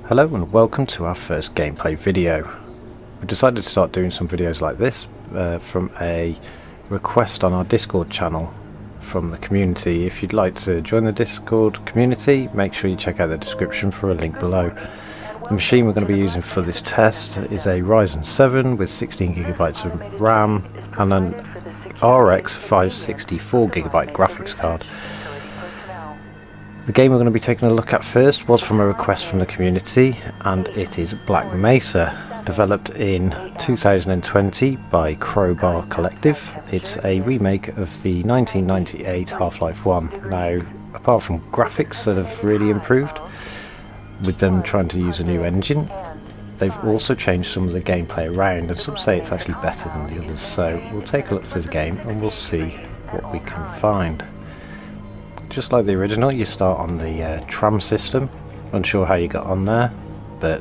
Hello and welcome to our first gameplay video. We decided to start doing some videos like this from a request on our Discord channel from the community. If you'd like to join the Discord community, make sure you check out the description for a link below. The machine we're going to be using for this test is a Ryzen 7 with 16GB of RAM and an RX 564GB graphics card. The game we're going to be taking a look at first was from a request from the community, and it is Black Mesa, developed in 2020 by Crowbar Collective. It's a remake of the 1998 Half-Life 1. Now, apart from graphics that have really improved, with them trying to use a new engine, they've also changed some of the gameplay around, and some say it's actually better than the others. So we'll take a look through the game and we'll see what we can find. Just like the original, you start on the tram system. Unsure how you got on there, but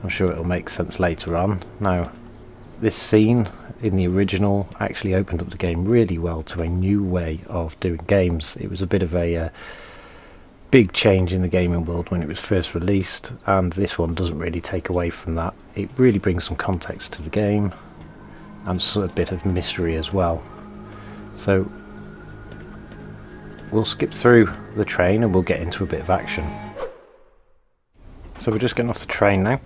I'm sure it'll make sense later on. Now, this scene in the original actually opened up the game really well to a new way of doing games. It was a bit of a big change in the gaming world when it was first released, and this one doesn't really take away from that. It really brings some context to the game and a bit of mystery as well. So we'll skip through the train and we'll get into a bit of action. So we're just getting off the train now.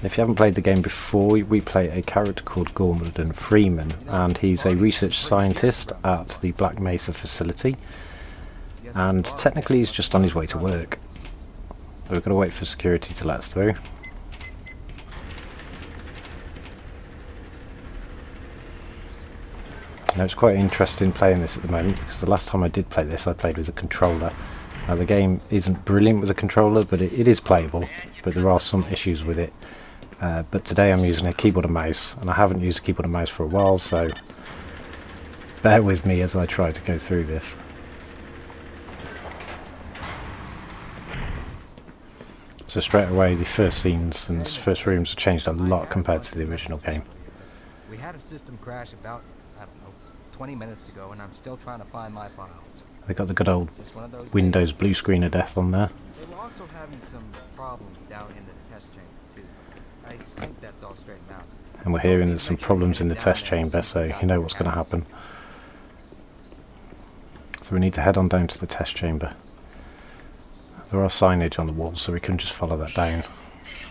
If you haven't played the game before, we play a character called Gordon Freeman, and he's a research scientist at the Black Mesa facility, and technically he's just on his way to work. So we've got to wait for security to let us through. Now, it's quite interesting playing this at the moment, because the last time I did play this I played with a controller. Now, the game isn't brilliant with a controller, but it is playable, but there are some issues with it. But today I'm using a keyboard and mouse, and I haven't used a keyboard and mouse for a while, so bear with me as I try to go through this. So straight away the first scenes and the first rooms have changed a lot compared to the original game. We had a system crash about, I don't know, 20 minutes ago, and I'm still trying to find my files. They got the good old Windows blue screen of death on there. They were also having some problems down in the test chamber too. I think that's all straightened out. And we're hearing there's some problems in the test chamber, so you know what's going to happen. So we need to head on down to the test chamber. There are signage on the walls, so we can just follow that down.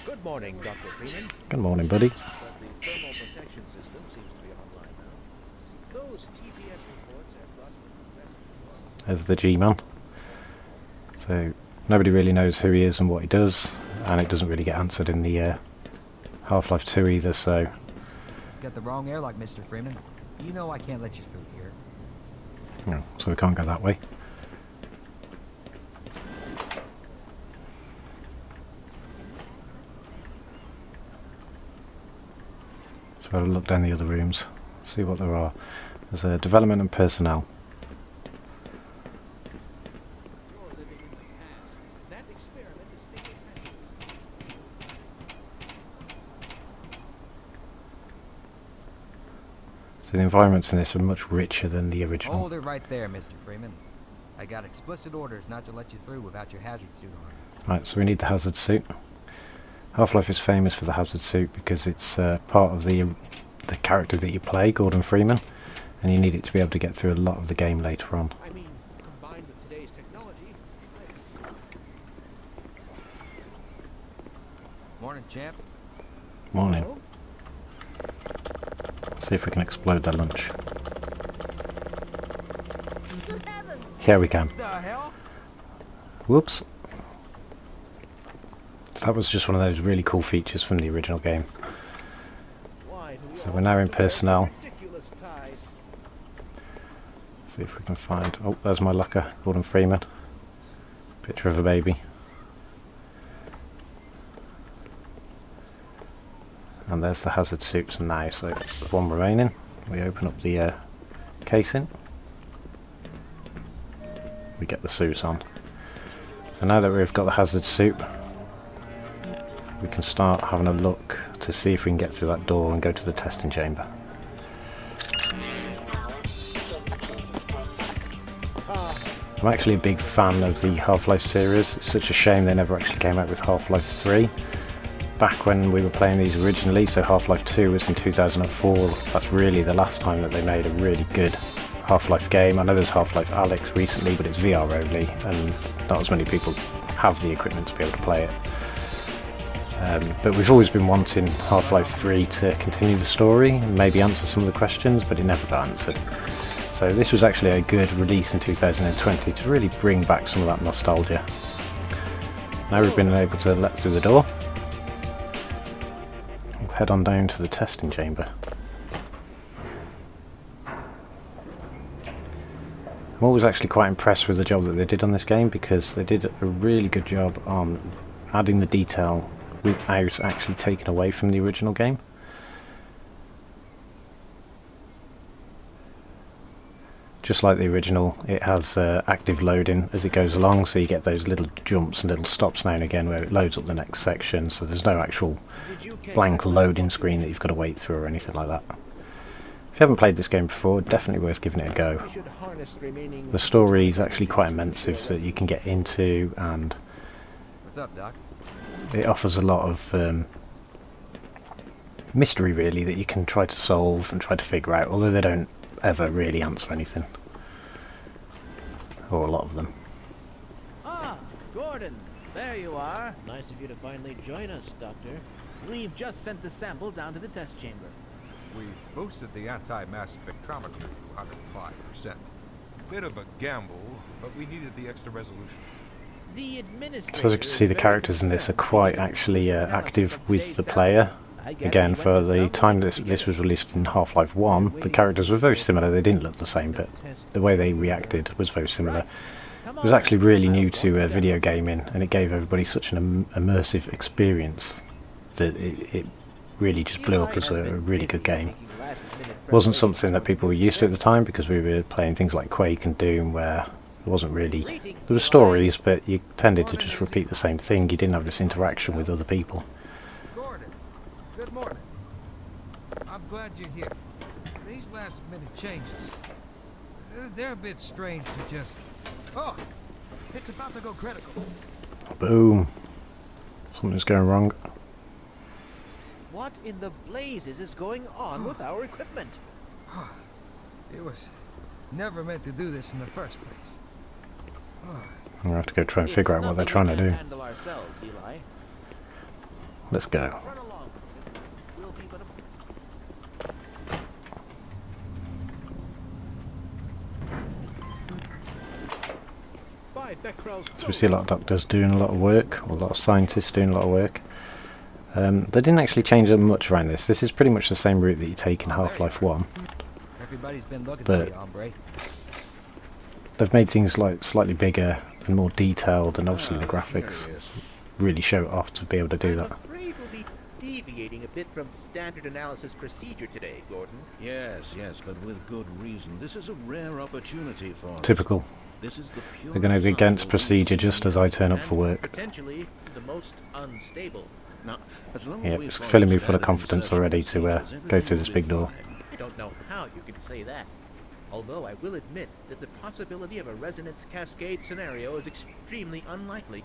Good morning, Dr. Freeman. Good morning, buddy. The thermal protection system seems to be online now. Those TPS reports have brought There's the G-Man. So nobody really knows who he is and what he does, and it doesn't really get answered in the Half-Life 2 either, so... Got the wrong airlock, Mr. Freeman. You know I can't let you through here. No, so we can't go that way. So we'll look down the other rooms, see what there are. There's a development and personnel. So the environments in this are much richer than the original. Hold it right there, Mr. Freeman. I got explicit orders not to let you through without your hazard suit on. Right, so we need the hazard suit. Half-Life is famous for the hazard suit because it's part of the character that you play, Gordon Freeman, and you need it to be able to get through a lot of the game later on. I mean, combined with today's technology. Morning, champ. Morning. See if we can explode their lunch. Here we can. What the hell? Whoops. So that was just one of those really cool features from the original game. So we're now in personnel. See if we can find... Oh, there's my locker, Gordon Freeman. Picture of a baby. And there's the hazard suits now, so there's one remaining. We open up the casing. We get the suits on. So now that we've got the hazard suit, we can start having a look to see if we can get through that door and go to the testing chamber. I'm actually a big fan of the Half-Life series. It's such a shame they never actually came out with Half-Life 3. Back when we were playing these originally, so Half-Life 2 was in 2004, that's really the last time that they made a really good Half-Life game. I know there's Half-Life Alyx recently, but it's VR only, and not as many people have the equipment to be able to play it. But we've always been wanting Half-Life 3 to continue the story and maybe answer some of the questions, but it never got answered. So this was actually a good release in 2020 to really bring back some of that nostalgia. Now we've been able to let through the door. We'll head on down to the testing chamber. I'm always actually quite impressed with the job that they did on this game, because they did a really good job on adding the detail without actually taking away from the original game. Just like the original, it has active loading as it goes along, so you get those little jumps and little stops now and again where it loads up the next section, so there's no actual blank loading screen that you've got to wait through or anything like that. If you haven't played this game before, definitely worth giving it a go. The story is actually quite immersive that you can get into, and What's up, Doc? it offers a lot of mystery really that you can try to solve and try to figure out, although they don't ever really answer anything. Or a lot of them. Ah, Gordon, there you are. Nice of you to finally join us, Doctor. We've just sent the sample down to the test chamber. We boosted the anti-mass spectrometer to 105%. Bit of a gamble, but we needed the extra resolution. The administrator So as you can see, the characters in this are quite actually active with the player. Again, for the time this was released in Half-Life 1, the characters were very similar. They didn't look the same, but the way they reacted was very similar. It was actually really new to video gaming, and it gave everybody such an immersive experience that it really just blew up as a really good game. It wasn't something that people were used to at the time, because we were playing things like Quake and Doom, where there wasn't really... There were stories, but you tended to just repeat the same thing. You didn't have this interaction with other people. Good morning. I'm glad you're here. These last-minute changes, they're a bit strange to just... Oh! It's about to go critical. Boom. Something's going wrong. What in the blazes is going on with our equipment? It was never meant to do this in the first place. I'm going to have to go try and figure out what they're trying to do. Handle ourselves, Eli. Let's go. Run along. We'll be but So we see a lot of doctors doing a lot of work, or a lot of scientists doing a lot of work. They didn't actually change that much around this. This is pretty much the same route that you take in Half-Life 1. Everybody's been looking But for you, hombre. they've made things like slightly bigger and more detailed, and obviously the graphics really show it off to be able to do I'm that. afraid we'll be deviating a bit from standard analysis procedure today, Gordon. Yes, but with good reason. This is a rare opportunity for us. Typical. This is the pure They're going to go against sample procedure we've just seen as I turn up And for work. potentially the most unstable. Now, as long Yeah, as we it's follow filling me full of standard confidence insertion already to procedures, go everything through will this be big door. fine. I don't know how you can say that. Although I will admit that the possibility of a resonance cascade scenario is extremely unlikely.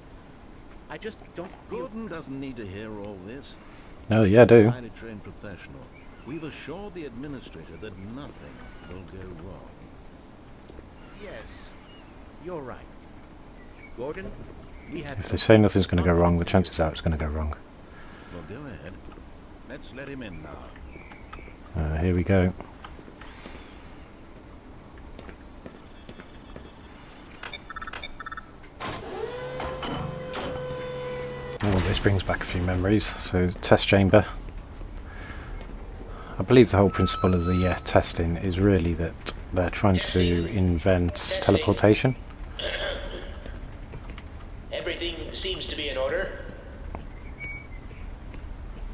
I just don't feel... Gordon doesn't need to hear all this. No, yeah, I do. Highly trained professional. We've assured the administrator that nothing will go wrong. Yes, you're right. Gordon, we have... If they say nothing's going to go wrong, the chances are it's going to go wrong. Well, go ahead. Let's let him in now. Here we go. Oh, this brings back a few memories. So, test chamber. I believe the whole principle of the testing is really that they're trying to invent teleportation. Everything seems to be in order.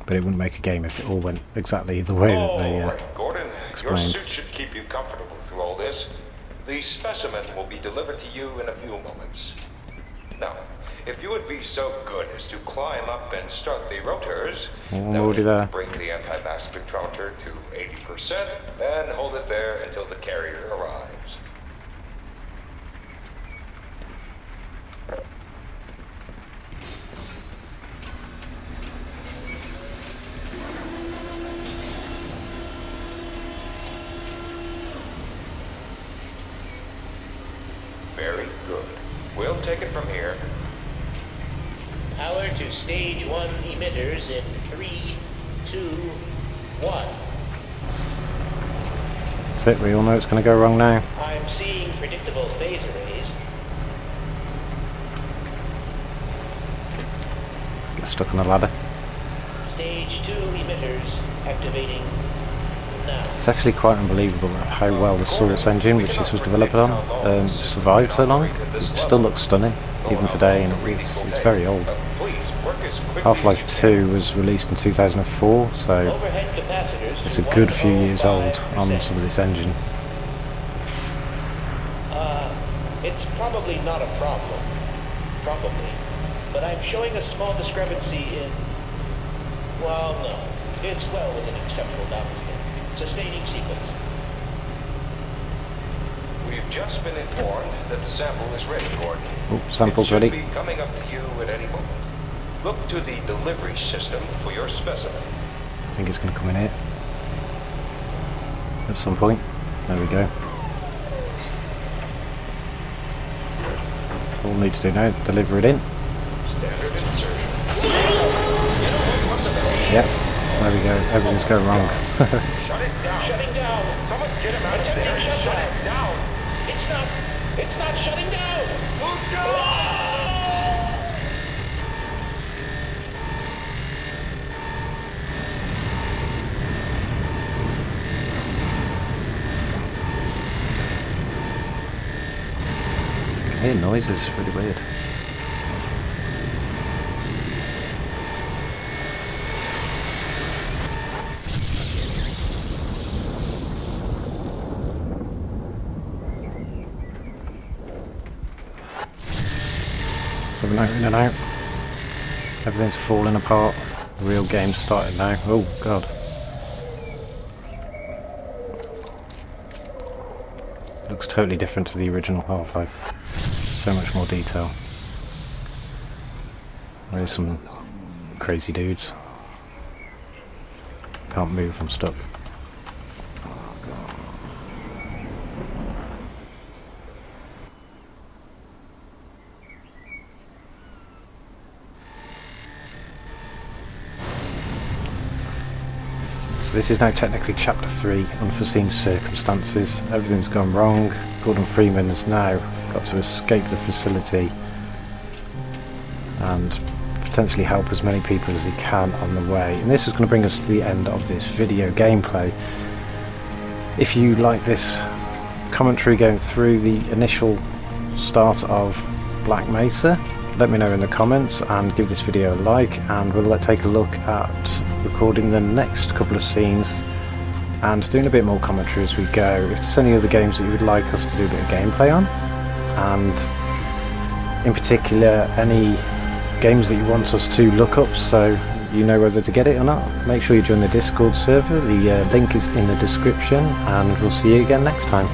But it wouldn't make a game if it all went exactly the way that they Right, Gordon. explained. Your suit should keep you comfortable through all this. The specimen will be delivered to you in a few moments. Now, if you would be so good as to climb up and start the rotors, that Already there. would bring the anti-mass spectrometer to 80%, then hold it there until the carrier arrives. Good. We'll take it from here. Power to stage 1 emitters in 3, 2, 1. That's it, we all know it's going to go wrong now. I'm seeing predictable phase arrays. Get stuck on a ladder. Stage 2 emitters activating now. It's actually quite unbelievable how well the Source engine, which this was developed on, survived so long. It still looks stunning, even today, and it's very old. Half-Life 2 was released in 2004, so Overhead capacitors it's to a good few years old 105%. on some of this engine. It's probably not a problem. Probably. But I'm showing a small discrepancy in... Well, no. It's well within acceptable bounds here. Sustaining sequence. We've just been informed that the sample is ready, Gordon. Oh, sample's It should ready. be coming up to you at any moment. Look to the delivery system for your specimen. I think it's going to come in here at some point. There we go. All we need to do now is deliver it in. Standard insertion. Yep, there we go. Everything's going wrong. Shut it down. Shutting down. Someone get him out of there and shut it down. It's not shutting down. I hear noises, really weird. So we're now in and out. Everything's falling apart. The real game's starting now. Oh god. Looks totally different to the original Half-Life. So much more detail. There's some crazy dudes. Can't move, I'm stuck. So this is now technically Chapter 3, Unforeseen Circumstances. Everything's gone wrong. Gordon Freeman has now got to escape the facility and potentially help as many people as he can on the way. And this is going to bring us to the end of this video gameplay. If you like this commentary going through the initial start of Black Mesa, let me know in the comments and give this video a like, and we'll take a look at recording the next couple of scenes and doing a bit more commentary as we go. If there's any other games that you would like us to do a bit of gameplay on, and in particular any games that you want us to look up so you know whether to get it or not, make sure you join the Discord server. The link is in the description, and we'll see you again next time.